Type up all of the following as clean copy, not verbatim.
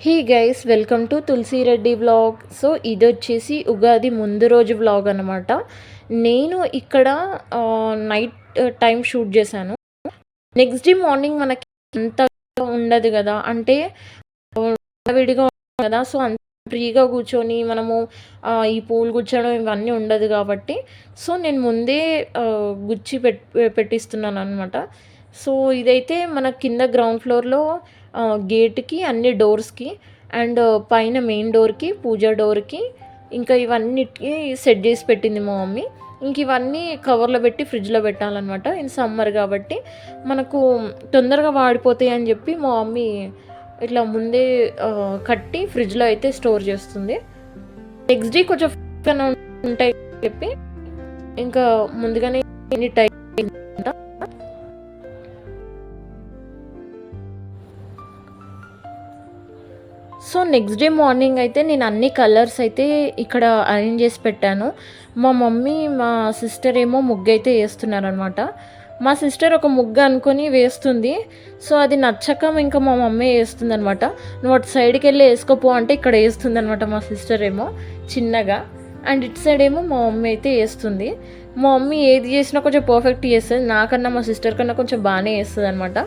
Hey guys, welcome to Tulasi Reddy vlog. So ఇది వచ్చేసి ఉగాది ముందు రోజు వ్లాగ్ అనమాట. నేను ఇక్కడ నైట్ టైం షూట్ చేశాను. నెక్స్ట్ డే మార్నింగ్ మనకి అంత ఉండదు కదా, అంటే విడిగా కదా. సో అంత ఫ్రీగా కూర్చొని మనము ఈ పూలు గుచ్చడం ఇవన్నీ ఉండదు కాబట్టి, సో నేను ముందే గుచ్చి పెట్టిస్తున్నాను అనమాట. సో ఇదైతే మన కింద గ్రౌండ్ ఫ్లోర్లో గేట్కి అన్ని డోర్స్కి అండ్ పైన మెయిన్ డోర్కి పూజ డోర్కి ఇంకా ఇవన్నిటికి సెట్ చేసి పెట్టింది మా మమ్మీ. ఇంక ఇవన్నీ కవర్లో పెట్టి ఫ్రిడ్జ్లో పెట్టాలన్నమాట. ఇన్ సమ్మర్ కాబట్టి మనకు తొందరగా వాడిపోతాయి అని చెప్పి మా మమ్మీ ఇట్లా ముందే కట్టి ఫ్రిడ్జ్లో అయితే స్టోర్ చేస్తుంది. నెక్స్ట్ డే కొంచెం ఉంటాయి చెప్పి ఇంకా ముందుగానే time. So next day morning అయితే నేను అన్ని కలర్స్ అయితే ఇక్కడ అరేంజ్ చేసి పెట్టాను. మా మమ్మీ మా సిస్టర్ ఏమో ముగ్గు అయితే వేస్తున్నారనమాట. మా సిస్టర్ ఒక ముగ్గు అనుకొని వేస్తుంది. సో అది నచ్చక ఇంకా మా మమ్మీ వేస్తుంది అనమాట. నువ్వు అటు సైడ్కి వెళ్ళి వేసుకోపో అంటే ఇక్కడ వేస్తుంది అనమాట మా సిస్టర్ ఏమో చిన్నగా, అండ్ ఇటు సైడ్ ఏమో మా మమ్మీ అయితే వేస్తుంది. మా మమ్మీ ఏది చేసినా కొంచెం పర్ఫెక్ట్ చేస్తుంది, నాకన్నా మా సిస్టర్ కన్నా కొంచెం బాగానే వేస్తుంది అనమాట.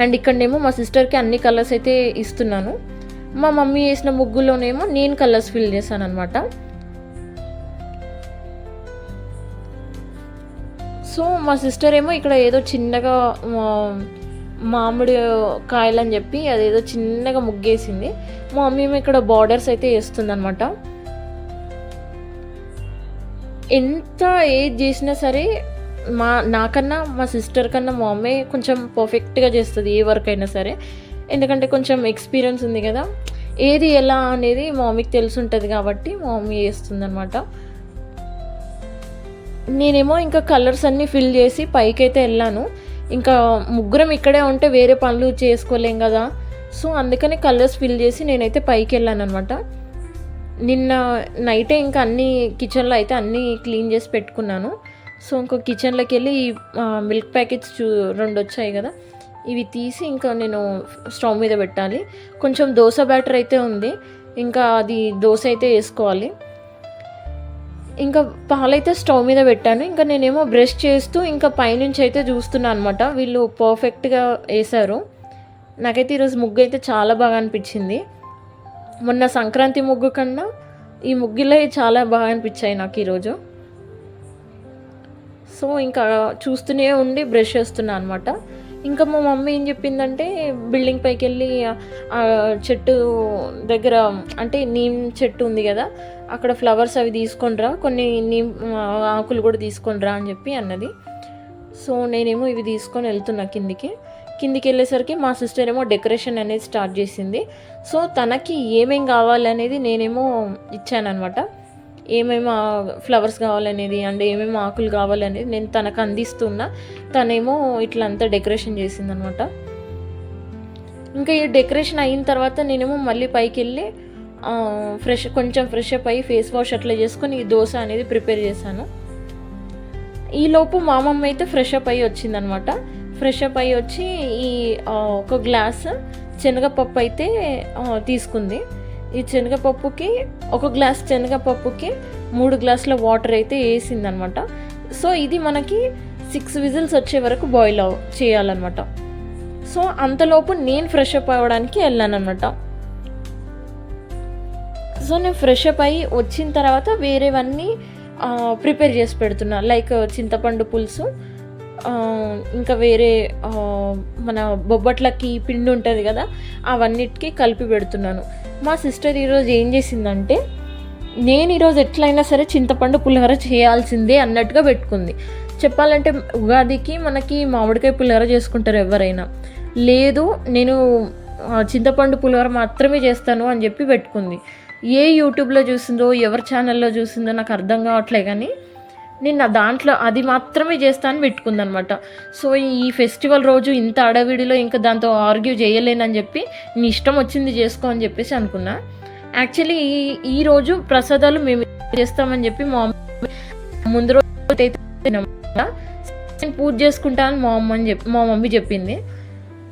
అండ్ ఇక్కడనేమో మా సిస్టర్కి అన్ని కలర్స్ అయితే ఇస్తున్నాను. మా మమ్మీ వేసిన ముగ్గులోనేమో నేను కలర్స్ ఫిల్ చేశాను అనమాట. సో మా సిస్టర్ ఏమో ఇక్కడ ఏదో చిన్నగా మామిడి కాయలని చెప్పి అదేదో చిన్నగా ముగ్గేసింది. మా మమ్మీ ఏమో ఇక్కడ బార్డర్స్ అయితే వేస్తుంది అనమాట. ఎంత ఏది చేసినా సరే నాకన్నా మా సిస్టర్ కన్నా మా మమ్మీ కొంచెం పర్ఫెక్ట్గా చేస్తుంది ఏ వర్క్ అయినా సరే. ఎందుకంటే కొంచెం ఎక్స్పీరియన్స్ ఉంది కదా, ఏది ఎలా అనేది మా మమ్మీకి తెలిసి ఉంటుంది కాబట్టి మా మమ్మీ చేస్తుంది అనమాట. నేనేమో ఇంకా కలర్స్ అన్నీ ఫిల్ చేసి పైకి అయితే వెళ్ళాను. ఇంకా ముగ్గురం ఇక్కడే ఉంటే వేరే పనులు చేసుకోలేం కదా, సో అందుకని కలర్స్ ఫిల్ చేసి నేనైతే పైకి వెళ్ళాను అనమాట. నిన్న నైటే ఇంకా అన్నీ కిచెన్లో అయితే అన్నీ క్లీన్ చేసి పెట్టుకున్నాను. సో ఇంకో కిచెన్లోకి వెళ్ళి మిల్క్ ప్యాకెట్స్ 2 వచ్చాయి కదా, ఇవి తీసి ఇంకా నేను స్టవ్ మీద పెట్టాలి. కొంచెం దోశ బ్యాటర్ అయితే ఉంది, ఇంకా అది దోశ అయితే వేసుకోవాలి. ఇంకా పాలైతే స్టవ్ మీద పెట్టాను. ఇంకా నేనేమో బ్రష్ చేస్తూ ఇంకా పైనుంచి అయితే చూస్తున్నాను అనమాట. వీళ్ళు పర్ఫెక్ట్గా వేశారు. నాకైతే ఈరోజు ముగ్గు అయితే చాలా బాగా అనిపించింది. మొన్న సంక్రాంతి ముగ్గు కన్నా ఈ ముగ్గులే చాలా బాగా అనిపించాయి నాకు ఈరోజు. సో ఇంకా చూస్తూనే ఉండి బ్రష్ చేస్తున్నాను అనమాట. ఇంకా మా మమ్మీ ఏం చెప్పిందంటే బిల్డింగ్ పైకి వెళ్ళి చెట్టు దగ్గర అంటే నీమ్ చెట్టు ఉంది కదా, అక్కడ ఫ్లవర్స్ అవి తీసుకొనిరా, కొన్ని నీమ్ ఆకులు కూడా తీసుకొనిరా అని చెప్పి అన్నది. సో నేనేమో ఇవి తీసుకొని వెళ్తున్నా కిందికి వెళ్ళేసరికి మా సిస్టర్ ఏమో డెకరేషన్ అనేది స్టార్ట్ చేసింది. సో తనకి ఏమేం కావాలనేది నేనేమో ఇచ్చానమాట. ఏమేమి ఫ్లవర్స్ కావాలనేది అండ్ ఏమేమి ఆకులు కావాలనేది నేను తనకు అందిస్తున్నా. తనేమో ఇట్లా అంతా డెకరేషన్ చేసిందనమాట. ఇంకా ఈ డెకరేషన్ అయిన తర్వాత నేనేమో మళ్ళీ పైకి వెళ్ళి కొంచెం ఫ్రెష్ అప్ అయ్యి ఫేస్ వాష్ అట్లా చేసుకొని ఈ దోశ అనేది ప్రిపేర్ చేశాను. ఈలోపు మా మమ్మ అయితే ఫ్రెష్ అప్ అయ్యి వచ్చిందనమాట. ఫ్రెష్ అప్ అయ్యి వచ్చి ఈ ఒక గ్లాస్ శనగపప్పు అయితే తీసుకుంది. ఈ శనగపప్పుకి ఒక గ్లాస్ శనగపప్పుకి 3 గ్లాసుల వాటర్ అయితే వేసిందనమాట. సో ఇది మనకి 6 విజిల్స్ వచ్చే వరకు బాయిల్ చేయాలన్నమాట. సో అంతలోపు నేను ఫ్రెష్ అప్ అవ్వడానికి వెళ్ళాను అనమాట. సో నేను ఫ్రెష్ అప్ అయ్యి వచ్చిన తర్వాత వేరేవన్నీ ప్రిపేర్ చేసి పెడుతున్నా, లైక్ చింతపండు పులుసు, ఇంకా వేరే మన బొబ్బట్లకి పిండి ఉంటుంది కదా, అవన్నిటికీ కలిపి పెడుతున్నాను. మా సిస్టర్ ఈరోజు ఏం చేసిందంటే, నేను ఈరోజు ఎట్లయినా సరే చింతపండు పులిహోర చేయాల్సిందే అన్నట్టుగా పెట్టుకుంది. చెప్పాలంటే ఉగాదికి మనకి మామిడికాయ పులిహోర చేసుకుంటారు ఎవరైనా, లేదు నేను చింతపండు పులిహోర మాత్రమే చేస్తాను అని చెప్పి పెట్టుకుంది. ఏ యూట్యూబ్లో చూసిందో ఎవరి ఛానల్లో చూసిందో నాకు అర్థం కావట్లే, కానీ నేను దాంట్లో అది మాత్రమే చేస్తాను పెట్టుకుందనమాట. సో ఈ ఫెస్టివల్ రోజు ఇంత అడవిడిలో ఇంకా దాంతో ఆర్గ్యూ చేయలేనని చెప్పి నీ ఇష్టం వచ్చింది చేసుకో అని చెప్పేసి అనుకున్నా. యాక్చువల్లీ ఈరోజు ప్రసాదాలు మేము చేస్తామని చెప్పి మా ముందు రోజు అయితే నేను పూజ చేసుకుంటాను మా మమ్మీ చెప్పింది.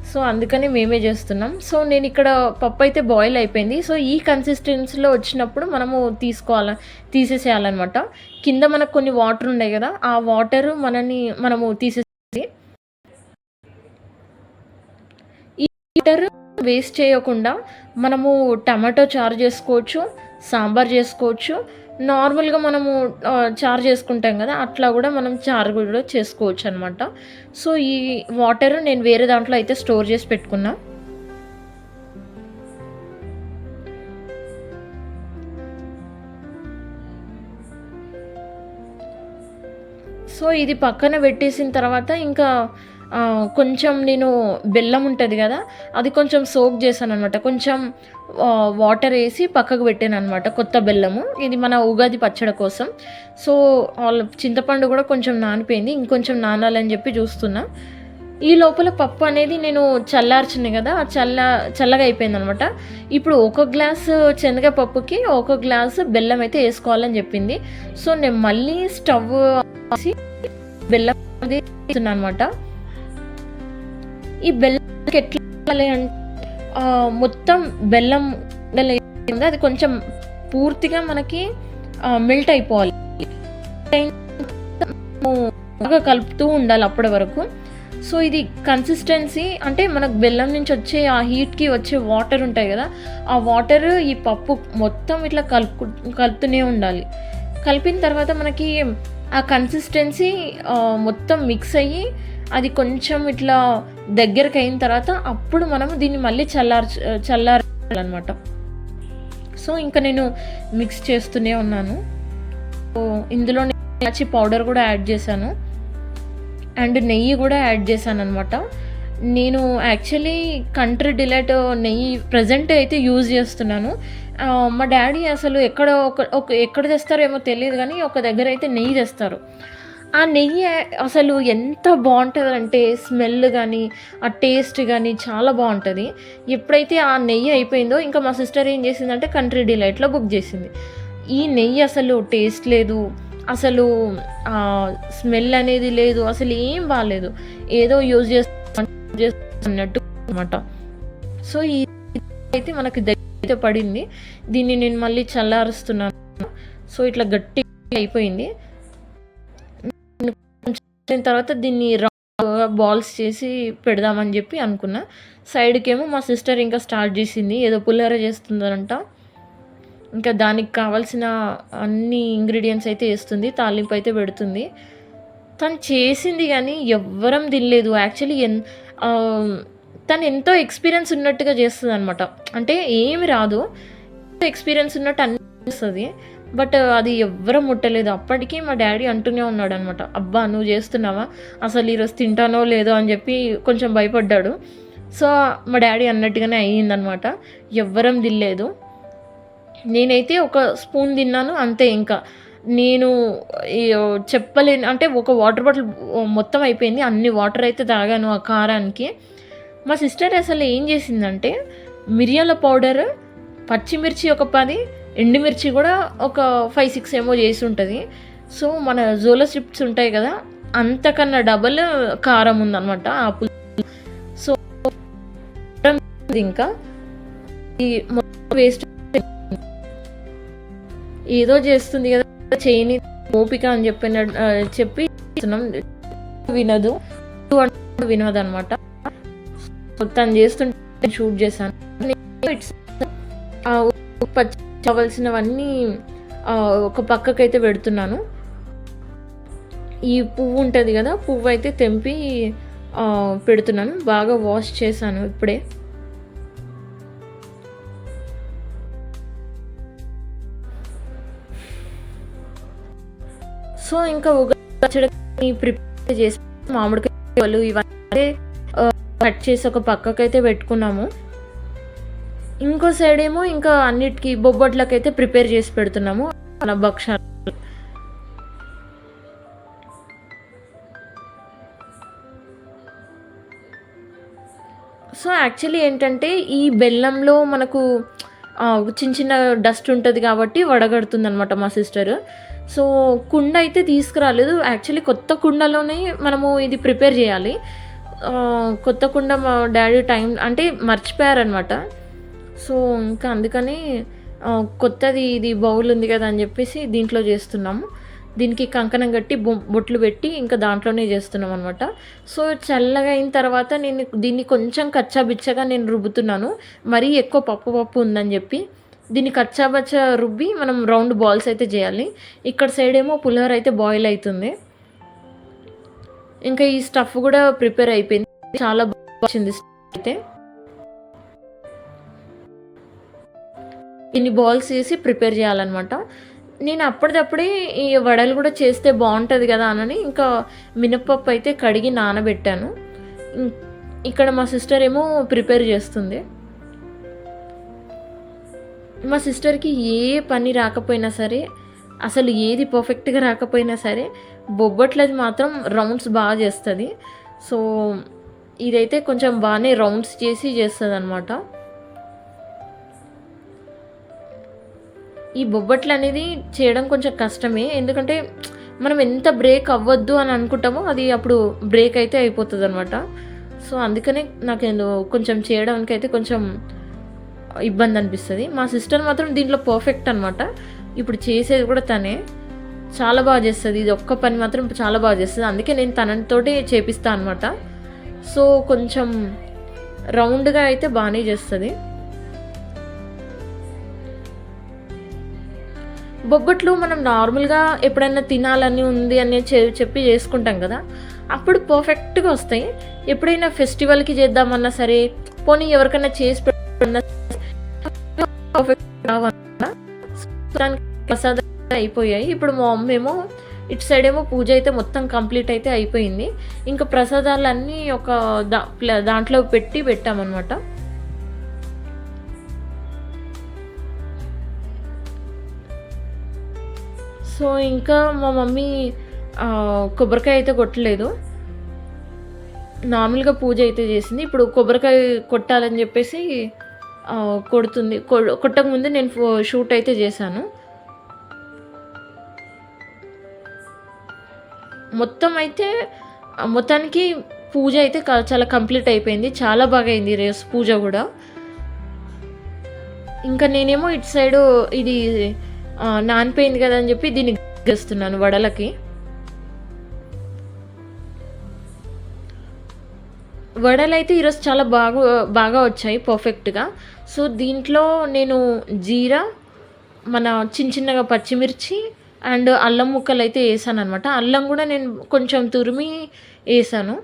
సో, అందుకని మేమే జేస్తున్నాం. సో, నేనిక్కడ పప్పయితే బాయిల్ అయిపోయింది. సో, ఈ కన్సిస్టెన్సీలో వచ్చినప్పుడు మనము తీసేసేయాలనమాట. కింద మనకు కొన్ని వాటరున్నాయి గదా! ఆ వాటరు మనము తీసేసి ఈ వాటర్ వేస్ట్ చేయకుండా మనము టమాటో చారు జేసుకోవచ్చు, సాంబార్ జేసుకోవచ్చు. నార్మల్‌గా మనము చారు చేసుకుంటాం గదా! అట్లా గూడా మనం చారు గూడా చేసుకోవచ్చనమాట. సో, ఈ వాటర్ నేను వేరే దాంట్లో అయితే స్టోర్ జేసి పెట్టుకున్నా. సో, ఇది పక్కన పెట్టేసిన తర్వాత ఇంకా కొంచెం నేను బెల్లం ఉంటది గదా! అది కొంచెం సోక్ చేశాననమాట. కొంచెం వాటరేసి పక్కకు పెట్టాననమాట కొత్త బెల్లము. ఇది మన ఉగాది పచ్చడి కోసం. సో, చింతపండు గూడా కొంచెం నానిపోయింది. ఇంకొంచెం నానాలని జెప్పి జూస్తున్నా. ఈ లోపల పప్పు అనేది నేను చల్లార్చింది గదా! చల్లగా అయిపోయిందనమాట. ఇప్పుడు ఒక గ్లాసు శనగపప్పుకి ఒక గ్లాసు బెల్లం అయితే ఏసుకోవాలని జెప్పింది. సో, నేను మళ్ళీ స్టవ్ ఆసి బెల్లం అది ఏస్తున్నాననమాట. ఈ బెల్లంకి ఎట్లా అంటే మొత్తం బెల్లం అది కొంచెం పూర్తిగా మనకి మెల్ట్ అయిపోవాలి. బాగా కలుపుతూ ఉండాలి అప్పటి వరకు. సో, ఇది కన్సిస్టెన్సీ అంటే మనకు బెల్లం నుంచి వచ్చే ఆ హీట్‌కి వచ్చే వాటర్ ఉంటాయి గదా! ఆ వాటర్ ఈ పప్పు మొత్తం ఇట్లా కలుపుతూనే ఉండాలి. కలిపిన తర్వాత మనకి ఆ కన్సిస్టెన్సీ మొత్తం మిక్స్ అయ్యి అది కొంచెం ఇట్లా దగ్గరకయిన తర్వాత అప్పుడు మనము దీన్ని మళ్ళీ చల్లారాలనమాట. సో, ఇంకా నేను మిక్స్ చేస్తూనే ఉన్నాను. సో, ఇందులో ఇలాచీ పౌడర్ కూడా యాడ్ చేశాను. అండ్ నెయ్యి కూడా యాడ్ చేశాననమాట. నేను యాక్చువల్లీ కంట్రీ డిలైట్ నెయ్యి ప్రెజెంట్ అయితే యూజ్ చేస్తున్నాను. మా డ్యాడీ అసలు ఎక్కడ తెస్తారో ఏమో తెలీదు గానీ, ఒక దగ్గర అయితే నెయ్యి తెస్తారు. ఆ నెయ్యి అసలు ఎంత బావుంటదంటే స్మెల్ గానీ, ఆ టేస్ట్ గానీ చాలా బావుంటది. ఎప్పుడైతే ఆ నెయ్యి అయిపోయిందో ఇంకా మా సిస్టర్ ఏం చేసిందంటే కంట్రీ డిలైట్‌లో బుక్ చేసింది. ఈ నెయ్యి అసలు టేస్ట్ లేదు. అసలు స్మెల్ అనేది లేదు. అసలు ఏం బాలేదు. ఏదో యూజ్ చేస్తున్నట్టు అనమాట. సో, అయితే మనకి దగ్గర పడింది. దీన్ని నేను మళ్ళీ చల్లారుస్తున్నాను. సో, ఇట్లా గట్టిగా అయిపోయింది. తర్వాత దీన్ని రౌండ్‌గా బాల్స్ చేసి పెడదామని చెప్పి అనుకున్నా. సైడ్‌కేమో మా సిస్టర్ ఇంకా స్టార్ట్ చేసింది. ఏదో పులిహోర చేస్తుందనంట. ఇంకా దానికి కావాల్సిన అన్ని ఇంగ్రీడియెంట్స్ అయితే ఏస్తుంది. తాలింపు అయితే పెడుతుంది. తను చేసింది గానీ ఎవ్వరం తినలేదు. యాక్చువల్లీ తను ఎంతో ఎక్స్‌పీరియన్స్ ఉన్నట్టుగా చేస్తదనమాట. అంటే ఏమి రాదు. ఎక్స్‌పీరియన్స్ ఉన్నట్టు అనిపిస్తది. బట్ అది ఎవ్వరం ముట్టలేదు. అప్పటికి మా డ్యాడీ అంటూనే ఉన్నాడనమాట. "అబ్బా! నువ్వు చేస్తున్నావా? అసలు ఈరోజు తింటానో లేదో" అని చెప్పి కొంచెం భయపడ్డాడు. సో, మా డ్యాడీ అన్నట్టుగానే అయ్యిందనమాట. ఎవ్వరం తినలేదు. నేనైతే ఒక స్పూన్ తిన్నాను అంతే ఇంకా. నేను చెప్పలేను అంటే ఒక వాటర్ బాటిల్ మొత్తం అయిపోయింది. అన్ని వాటర్ అయితే తాగాను ఆ కారానికి. మా సిస్టర్ అసలు ఏం చేసిందంటే మిరియాల పౌడర్, పచ్చిమిర్చి ఒక 10, ఎండుమిర్చి కూడా ఒక 5, 6 ఏమో చేసి ఉంటుంది. సో, మన జోలో చిప్స్ ఉంటాయి కదా! అంతకన్నా డబల్ కారం ఉందనమాట ఆ సో, ఇంకా ఈ మొత్తం వేస్ట్ ఏదో చేస్తుంది కదా చేయని ఓపిక అని చెప్పి వినదు వినదనమాట. తను చేస్తుంటే షూట్ చేశాను. కావాల్సినవన్నీ ఒక పక్కకైతే పెడుతున్నాను. ఈ పువ్వు ఉంటుంది కదా, పువ్వు అయితే తెంపి పెడుతున్నాను. బాగా వాష్ చేశాను ఇప్పుడే. సో, ఇంకా ఉగాది పచ్చడిని ప్రిపేర్ చేసి మామిడికాయలు ఇవన్నీ కట్ చేసి ఒక పక్కకైతే పెట్టుకున్నాము. ఇంకో సైడ్ ఏమో ఇంకా అన్నిటికీ బొబ్బట్లకైతే ప్రిపేర్ చేసి పెడుతున్నాము మన భక్షాలు. సో, యాక్చువల్లీ ఏంటంటే ఈ బెల్లంలో మనకు చిన్న చిన్న డస్ట్ ఉంటుంది కాబట్టి వడగడుతుందనమాట మా సిస్టర్. సో, కుండ అయితే తీసుకురాలేదు. యాక్చువల్లీ కొత్త కుండలోనే మనము ఇది ప్రిపేర్ చేయాలి. కొత్త కుండ మా డ్యాడీ టైం అంటే మర్చిపోయారనమాట. సో, ఇంకా అందుకని కొత్తది ఇది బౌల్ ఉంది కదా అని చెప్పేసి దీంట్లో చేస్తున్నాము. దీనికి కంకణం కట్టి బొట్లు పెట్టి ఇంకా దాంట్లోనే చేస్తున్నామనమాట. సో, చల్లగా అయిన తర్వాత నేను దీన్ని కొంచెం కచ్చా బిచ్చగా నేను రుబ్బుతున్నాను. మరీ ఎక్కువ పప్పు ఉందని చెప్పి. దీన్ని కచ్చా బచ్చా రుబ్బి మనం రౌండ్ బాల్స్ అయితే చేయాలి. ఇక్కడ సైడ్ ఏమో పులిహోర అయితే బాయిల్ అయితుంది. ఇంకా ఈ స్టఫ్ కూడా ప్రిపేర్ అయిపోయింది. చాలా బాగా వచ్చింది అయితే. ఇన్ని బాల్స్ వేసి ప్రిపేర్ చేయాలన్నమాట. నేను అప్పటిదప్పుడే ఈ వడలు కూడా చేస్తే బాగుంటుంది కదా అని ఇంకా మినప్పప్పు అయితే కడిగి నానబెట్టాను. ఇక్కడ మా సిస్టర్ ఏమో ప్రిపేర్ చేస్తుంది. మా సిస్టర్కి ఏ పని రాకపోయినా సరే, అసలు ఏది పర్ఫెక్ట్గా రాకపోయినా సరే, బొబ్బట్లది మాత్రం రౌండ్స్ బాగా చేస్తుంది. సో ఇదైతే కొంచెం బాగానే రౌండ్స్ చేస్తుంది అనమాట. ఈ బొబ్బట్లు అనేది చేయడం కొంచెం కష్టమే. ఎందుకంటే మనం ఎంత బ్రేక్ అవ్వద్దు అని అనుకుంటామో అది అప్పుడు బ్రేక్ అయితే అయిపోతుంది అనమాట. సో అందుకనే నాకు కొంచెం చేయడానికి అయితే కొంచెం ఇబ్బంది అనిపిస్తుంది. మా సిస్టర్ మాత్రం దీంట్లో పర్ఫెక్ట్ అనమాట. ఇప్పుడు చేసేది కూడా తనే చాలా బాగా చేస్తుంది. ఇది ఒక్క పని మాత్రం చాలా బాగా చేస్తుంది. అందుకే నేను తనతోటి చేపిస్తాను అనమాట. సో కొంచెం రౌండ్గా అయితే బాగానే చేస్తుంది. బొబ్బట్లు మనం నార్మల్గా ఎప్పుడైనా తినాలని ఉంది అని చెప్పి చేసుకుంటాం కదా, అప్పుడు పర్ఫెక్ట్గా వస్తాయి. ఎప్పుడైనా ఫెస్టివల్కి చేద్దామన్నా సరే, పోనీ ఎవరికైనా చేసి పెట్టన్నా పర్ఫెక్ట్ రావన్నా ప్రసాదం అయిపోయాయి. ఇప్పుడు మా మమ్మీ ఏమో ఇటు సైడ్ ఏమో పూజ అయితే మొత్తం కంప్లీట్ అయితే అయిపోయింది. ఇంకా ప్రసాదాలన్నీ ఒక దాంట్లో పెట్టామన్నమాట. సో ఇంకా మా మమ్మీ కొబ్బరికాయ అయితే కొట్టలేదు, నార్మల్గా పూజ అయితే చేసింది. ఇప్పుడు కొబ్బరికాయ కొట్టాలని చెప్పేసి కొడుతుంది. కొట్టకముందు నేను షూట్ అయితే చేశాను. మొత్తానికి పూజ అయితే చాలా కంప్లీట్ అయిపోయింది. చాలా బాగా అయింది రేసు పూజ కూడా. ఇంకా నేనేమో ఇటు సైడు ఇది నానిపోయింది కదా అని చెప్పి దీన్ని చేస్తున్నాను వడలకి. వడలు అయితే ఈరోజు చాలా బాగా వచ్చాయి పర్ఫెక్ట్గా. సో దీంట్లో నేను జీరా, మన చిన్నగా పచ్చిమిర్చి అండ్ అల్లం ముక్కలు అయితే వేసాను అనమాట. అల్లం కూడా నేను కొంచెం తురిమి వేసాను.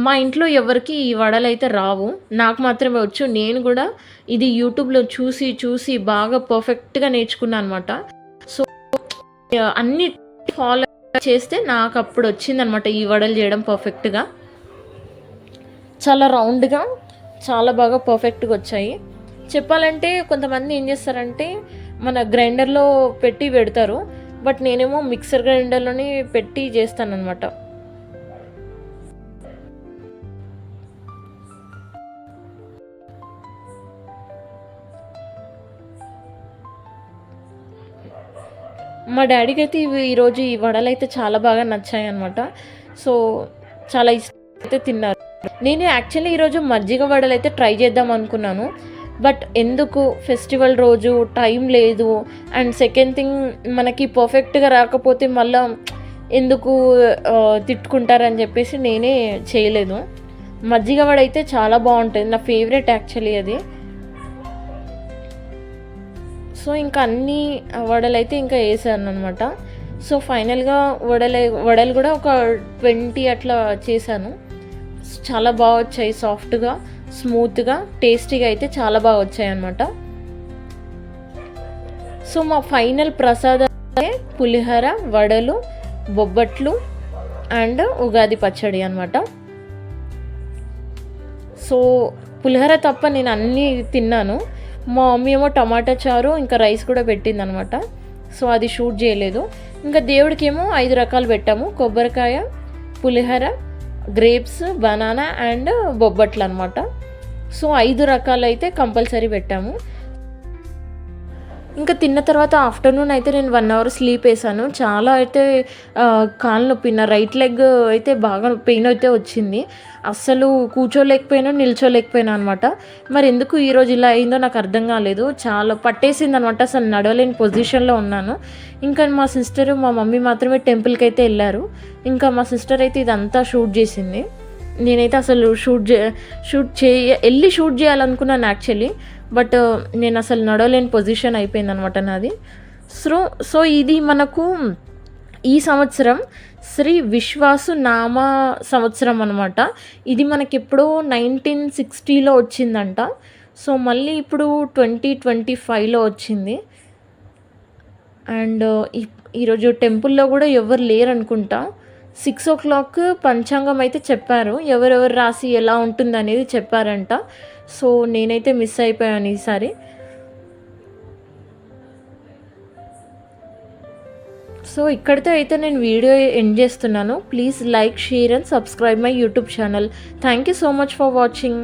మా ఇంట్లో ఎవరికి ఈ వడలు అయితే రావు, నాకు మాత్రమే వచ్చు. నేను కూడా ఇది యూట్యూబ్లో చూసి బాగా పర్ఫెక్ట్గా నేర్చుకున్నాను అనమాట. సో అన్ని ఫాలో చేస్తే నాకు అప్పుడు వచ్చిందనమాట ఈ వడలు చేయడం పర్ఫెక్ట్గా. చాలా రౌండ్గా చాలా బాగా పర్ఫెక్ట్గా వచ్చాయి. చెప్పాలంటే కొంతమంది ఏం చేస్తారంటే మన గ్రైండర్లో పెట్టి పెడతారు, బట్ నేనేమో మిక్సర్ గ్రైండర్లోనే పెట్టి చేస్తానన్నమాట. మా డాడీకి అయితే ఈరోజు ఈ వడలు అయితే చాలా బాగా నచ్చాయి అనమాట. సో చాలా ఇష్టం అయితే తిన్నారు. నేను యాక్చువల్లీ ఈరోజు మజ్జిగ వడలు అయితే ట్రై చేద్దాం అనుకున్నాను, బట్ ఎందుకు ఫెస్టివల్ రోజు టైం లేదు, అండ్ సెకండ్ థింగ్ మనకి పర్ఫెక్ట్గా రాకపోతే మళ్ళీ ఎందుకు తిట్టుకుంటారని చెప్పేసి నేనే చేయలేదు. మజ్జిగ వడ అయితే చాలా బాగుంటుంది, నా ఫేవరెట్ యాక్చువల్లీ అది. సో ఇంకా అన్ని వడలు అయితే ఇంకా వేసాను అనమాట. సో ఫైనల్గా వడలు కూడా ఒక 20 అట్లా చేశాను. చాలా బాగా వచ్చాయి, సాఫ్ట్గా స్మూత్గా టేస్టీగా అయితే చాలా బాగా వచ్చాయి అన్నమాట. సో మా ఫైనల్ ప్రసాదం పులిహోర, వడలు, బొబ్బట్లు అండ్ ఉగాది పచ్చడి అనమాట. సో పులిహోర తప్ప నేను అన్నీ తిన్నాను. మా మమ్మీ ఏమో టమాటా చారు ఇంకా రైస్ కూడా పెట్టింది అనమాట. సో అది షూట్ చేయలేదు. ఇంకా దేవుడికి ఏమో 5 రకాలు పెట్టాము, కొబ్బరికాయ, పులిహోర, గ్రేప్స్, బనానా అండ్ బొబ్బట్లు అనమాట. సో 5 రకాలు అయితే కంపల్సరీ పెట్టాము. ఇంకా తిన్న తర్వాత ఆఫ్టర్‌నూన్ అయితే నేను 1 అవర్ స్లీప్ ఏసాను. చాలా అయితే కాళ్ళు నొప్పి నా రైట్ లెగ్ అయితే బాగా పెయిన్ అయితే వచ్చింది. అస్సలు కూర్చోలేకపోయాను, నిల్చోలేకపోయాను అనమాట. మరెందుకు ఈరోజు ఇలా అయిందో నాకు అర్థం కాలేదు. చాలా పట్టేసిందనమాట. అసలు నడవలేని పొజిషన్‌లో ఉన్నాను. ఇంకా మా సిస్టరు, మా మమ్మీ మాత్రమే టెంపుల్‌కైతే ఎళ్లారు. ఇంకా మా సిస్టర్ అయితే ఇదంతా షూట్ చేసింది. నేనైతే అసలు షూట్ చేయాలనుకున్నాను యాక్చువల్లీ. బట్ నేనసలు నడవలేని పొజిషన్ అయిపోయిందనమాట నాది. సో సో ఇది మనకు ఈ సంవత్సరం శ్రీ విశ్వాసు నామ సంవత్సరం అనమాట. ఇది మనకెప్పుడో 1960లో వచ్చిందంట. సో మళ్ళీ ఇప్పుడు 2025లో వచ్చింది. అండ్ ఈరోజు టెంపుల్‌లో గూడా ఎవ్వరు లేరనుకుంటా. 6:00 పంచాంగం అయితే చెప్పారు. ఎవరెవరి రాశి ఎలా ఉంటుందనేది చెప్పారంట. సో నేనైతే మిస్ అయిపోయాను ఈసారి. సో ఇక్కడితో అయితే నేను వీడియో ఎండ్ చేస్తున్నాను. Please like, share and subscribe my YouTube channel. Thank you so much for watching.